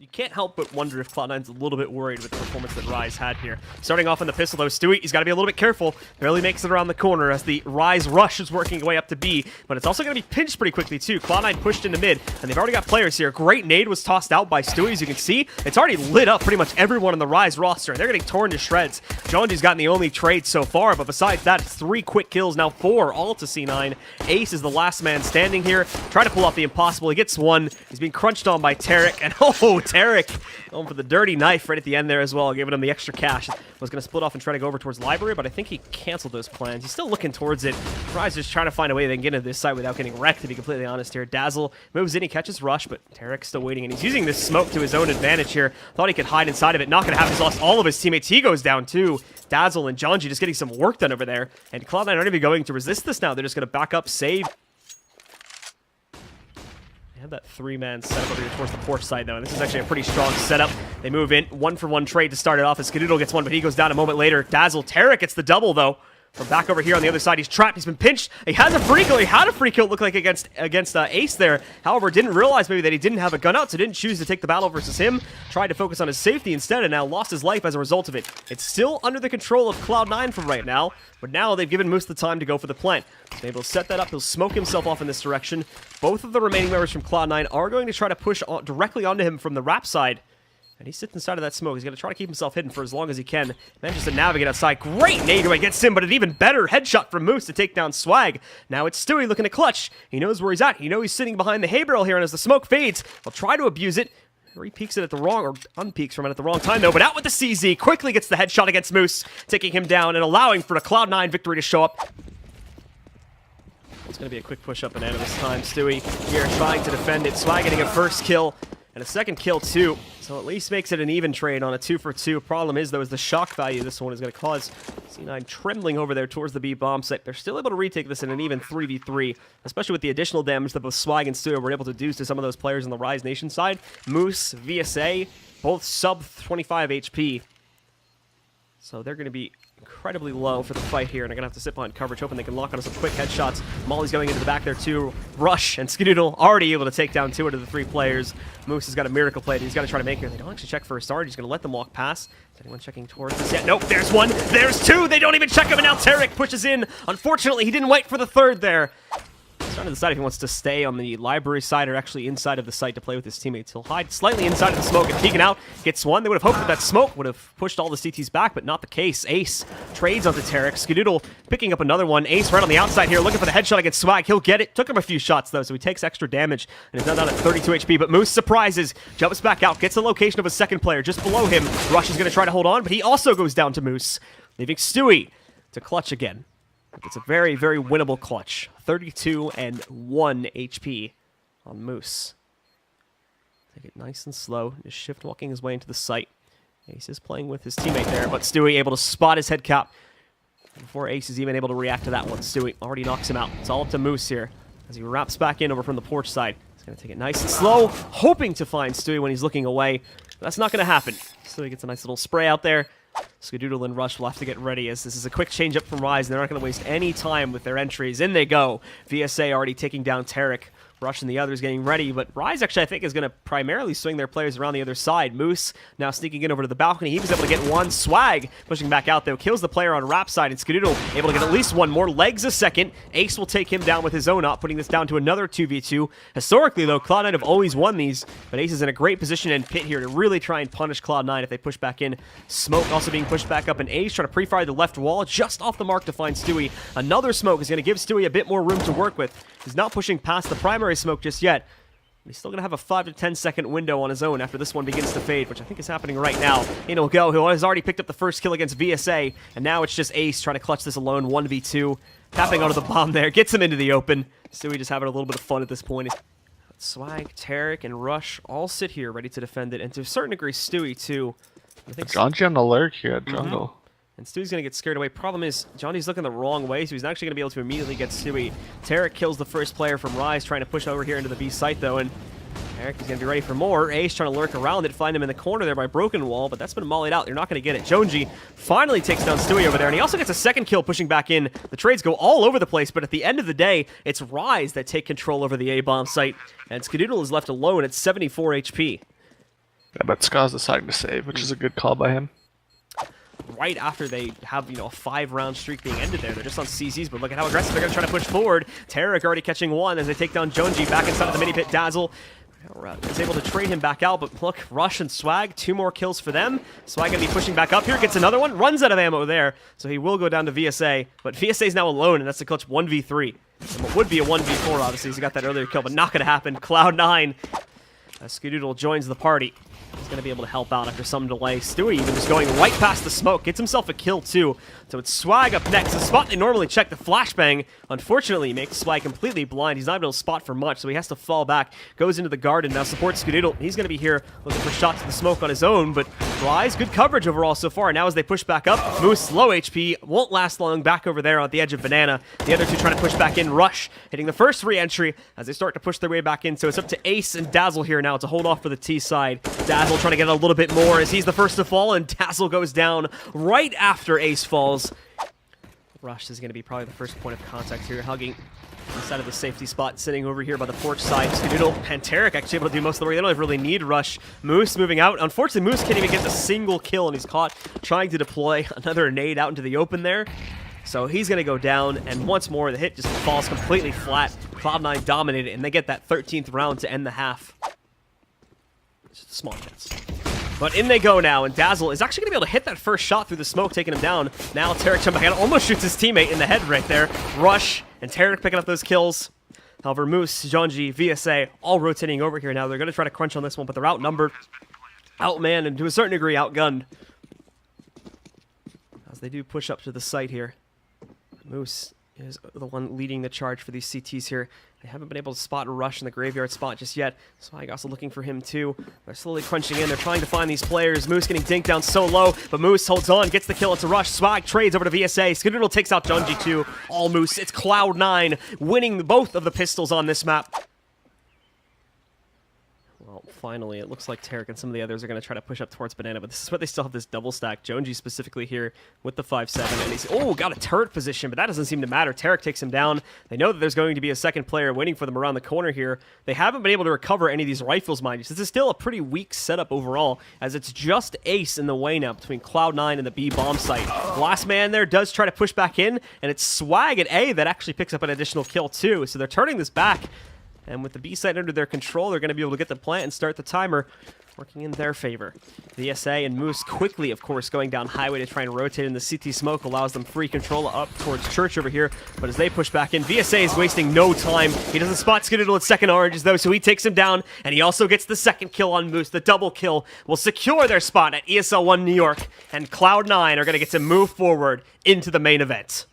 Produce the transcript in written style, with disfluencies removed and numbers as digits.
You can't help but wonder if Cloud9's a little bit worried with the performance that Rise had here. Starting off in the pistol, though, Stewie, he's got to be a little bit careful. Barely makes it around the corner as the Rise rush is working way up to B, but it's also going to be pinched pretty quickly, too. Cloud9 pushed into mid, and they've already got players here. Great nade was tossed out by Stewie, as you can see. It's already lit up pretty much everyone on the Rise roster, and they're getting torn to shreds. Jonji's gotten the only trade so far, but besides that, it's 3 quick kills, now 4, all to C9. Ace is the last man standing here, trying to pull off the impossible. He gets one. He's being crunched on by Tarek, and oh, Tarek going for the dirty knife right at the end there as well, giving him the extra cash. Was going to split off and try to go over towards Library, but I think he canceled those plans. He's still looking towards it. Rise is trying to find a way they can get into this site without getting wrecked, to be completely honest here. Dazzle moves in, he catches Rush, but Tarek's still waiting, and he's using this smoke to his own advantage here. Thought he could hide inside of it. Not going to happen. He's lost all of his teammates. He goes down too. Dazzle and Jonji just getting some work done over there, and Cloud9 aren't even going to resist this now. They're just going to back up, save. They have that 3-man setup over here towards the porch side, though, and this is actually a pretty strong setup. They move in, 1-for-1 trade to start it off, as Skadoodle gets one, but he goes down a moment later. Dazzle, Tarek gets the double, though. From back over here on the other side, he's trapped, he's been pinched. He has a free kill, he had a free kill, it looked like, against Ace there. However, didn't realize maybe that he didn't have a gun out, so didn't choose to take the battle versus him. Tried to focus on his safety instead, and now lost his life as a result of it. It's still under the control of Cloud9 for right now, but now they've given Moose the time to go for the plant. He's able to set that up, he'll smoke himself off in this direction. Both of the remaining members from Cloud9 are going to try to push directly onto him from the Rap side. And he sits inside of that smoke. He's going to try to keep himself hidden for as long as he can. Manages to navigate outside. Great nade against him, but an even better headshot from Moose to take down Swag. Now it's Stewie looking to clutch. He knows where he's at. He knows he's sitting behind the hay barrel here, and as the smoke fades, he'll try to abuse it. Re-peeks it at the wrong, or unpeaks from it at the wrong time, though. But out with the CZ. Quickly gets the headshot against Moose, taking him down and allowing for a Cloud9 victory to show up. It's going to be a quick push-up and end this time. Stewie here trying to defend it. Swag getting a first kill. And a second kill, too. So at least makes it an even trade on a 2-for-2. Problem is, though, is the shock value this one is going to cause C9 trembling over there towards the B bomb site. They're still able to retake this in an even 3v3, especially with the additional damage that both Swag and Stewie were able to do to some of those players on the Rise Nation side. Moose, VSA, both sub 25 HP. So they're going to be incredibly low for the fight here, and they're going to have to sit behind coverage, hoping they can lock on some quick headshots. Molly's going into the back there, too. Rush and Skadoodle already able to take down 2 out of the 3 players. Moose has got a miracle play that he's got to try to make here. They don't actually check for a start. He's going to let them walk past. Is anyone checking towards this yet? Nope, there's one. There's 2. They don't even check him, and now Tarek pushes in. Unfortunately, he didn't wait for the 3rd there. He's trying to decide if he wants to stay on the Library side or actually inside of the site to play with his teammates. He'll hide slightly inside of the smoke and peeking out. Gets one. They would have hoped that smoke would have pushed all the CTs back, but not the case. Ace trades onto Tarek. Skadoodle picking up another one. Ace right on the outside here, looking for the headshot against Swag. He'll get it. Took him a few shots, though, so he takes extra damage and is now down at 32 HP. But Moose surprises, jumps back out, gets the location of a second player just below him. Rush is going to try to hold on, but he also goes down to Moose, leaving Stewie to clutch again. It's a very, very winnable clutch. 32 and 1 HP on Moose. Take it nice and slow. Just shift walking his way into the site. Ace is playing with his teammate there, but Stewie able to spot his head cap before Ace is even able to react to that one. Stewie already knocks him out. It's all up to Moose here as he wraps back in over from the porch side. He's going to take it nice and slow, hoping to find Stewie when he's looking away. But that's not going to happen. Stewie gets a nice little spray out there. Skadoodle and Rush will have to get ready, as this is a quick change-up from Rise, and they're not going to waste any time with their entries. In they go. VSA already taking down Tarek. Rush and the others getting ready, but Rise actually, I think, is going to primarily swing their players around the other side. Moose now sneaking in over to the balcony. He was able to get one. Swag pushing back out, though. Kills the player on Rap side, and Skadoodle able to get at least one more. Legs a second. Ace will take him down with his own op, putting this down to another 2v2. Historically, though, Cloud9 have always won these, but Ace is in a great position in pit here to really try and punish Cloud9 if they push back in. Smoke also being pushed back up, and Ace trying to pre-fire the left wall just off the mark to find Stewie. Another smoke is going to give Stewie a bit more room to work with. He's not pushing past the primary smoke just yet. He's still going to have a 5 to 10 second window on his own after this one begins to fade, which I think is happening right now. In he'll go. He has already picked up the first kill against VSA, and now it's just Ace trying to clutch this alone, 1v2. Tapping onto the bomb there, gets him into the open. Stewie just having a little bit of fun at this point. Swag, Tarek, and Rush all sit here ready to defend it, and to a certain degree, Stewie too. I think Jonji on the lurk here at jungle. And Stewie's going to get scared away. Problem is, Johnny's looking the wrong way, so he's actually going to be able to immediately get Stewie. Tarek kills the first player from Rise, trying to push over here into the B site, though, and Tarek is going to be ready for more. Ace trying to lurk around it, find him in the corner there by Broken Wall, but that's been mollied out. They're not going to get it. Jonji finally takes down Stewie over there, and he also gets a second kill pushing back in. The trades go all over the place, but at the end of the day, it's Rise that take control over the A-bomb site, and Skadoodle is left alone at 74 HP. Yeah, but Ska's deciding to save, which is a good call by him. Right after they have, a 5-round streak being ended there. They're just on CZs, but look at how aggressive they're going to try to push forward. Tarek already catching one as they take down Jonji back inside of the mini pit. Dazzle is able to trade him back out, but look, Rush and Swag, 2 more kills for them. Swag going to be pushing back up here, gets another one, runs out of ammo there, so he will go down to VSA, but VSA is now alone, and that's the clutch 1v3. And what would be a 1v4, obviously, he got that earlier kill, but not going to happen. Cloud9, Skadoodle joins the party. He's going to be able to help out after some delay. Stewie even just going right past the smoke. Gets himself a kill, too. So it's Swag up next. The spot they normally check, the flashbang. Unfortunately, makes Swag completely blind. He's not able to spot for much, so he has to fall back. Goes into the garden. Now supports Skadoodle. He's going to be here looking for shots to the smoke on his own, but Rise, good coverage overall so far. Now as they push back up, Moose, low HP, won't last long. Back over there at the edge of Banana. The other two trying to push back in. Rush hitting the first re-entry as they start to push their way back in. So it's up to Ace and Dazzle here now to hold off for the T side. Dazzle trying to get a little bit more as he's the first to fall, and Dazzle goes down right after Ace falls. Rush is going to be probably the first point of contact here, hugging inside of the safety spot, sitting over here by the porch side. Skadoodle and Tarek actually able to do most of the work. They don't really need Rush. Moose moving out. Unfortunately, Moose can't even get a single kill, and he's caught trying to deploy another nade out into the open there. So he's going to go down, and once more, the hit just falls completely flat. Cloud9 dominated, and they get that 13th round to end the half. Just a small chance. But in they go now, and Dazzle is actually going to be able to hit that first shot through the smoke, taking him down. Now Tarek jumping out, almost shoots his teammate in the head right there. Rush and Tarek picking up those kills. However, Moose, Jonji, VSA, all rotating over here now. They're going to try to crunch on this one, but they're outnumbered, outmanned, and to a certain degree outgunned. As they do push up to the site here. Moose is the one leading the charge for these CTs here. They haven't been able to spot a Rush in the graveyard spot just yet. Swag also looking for him too. They're slowly crunching in. They're trying to find these players. Moose getting dinked down so low, but Moose holds on, gets the kill. It's a Rush. Swag trades over to VSA. Skadoodle takes out Junji too. All Moose. It's Cloud9 winning both of the pistols on this map. Well, finally, it looks like Tarek and some of the others are going to try to push up towards Banana, but this is where they still have this double stack. Jonji specifically here with the 5-7, and he's, got a turret position, but that doesn't seem to matter. Tarek takes him down. They know that there's going to be a second player waiting for them around the corner here. They haven't been able to recover any of these rifles, mind you. This is still a pretty weak setup overall, as it's just Ace in the way now between Cloud9 and the B bomb site. Last man there does try to push back in, and it's Swag at A that actually picks up an additional kill too, so they're turning this back. And with the B site under their control, they're going to be able to get the plant and start the timer, working in their favor. VSA and Moose quickly, of course, going down highway to try and rotate in the CT smoke, allows them free control up towards Church over here. But as they push back in, VSA is wasting no time. He doesn't spot Skadoodle at second oranges, though, so he takes him down, and he also gets the second kill on Moose. The double kill will secure their spot at ESL One New York, and Cloud9 are going to get to move forward into the main event.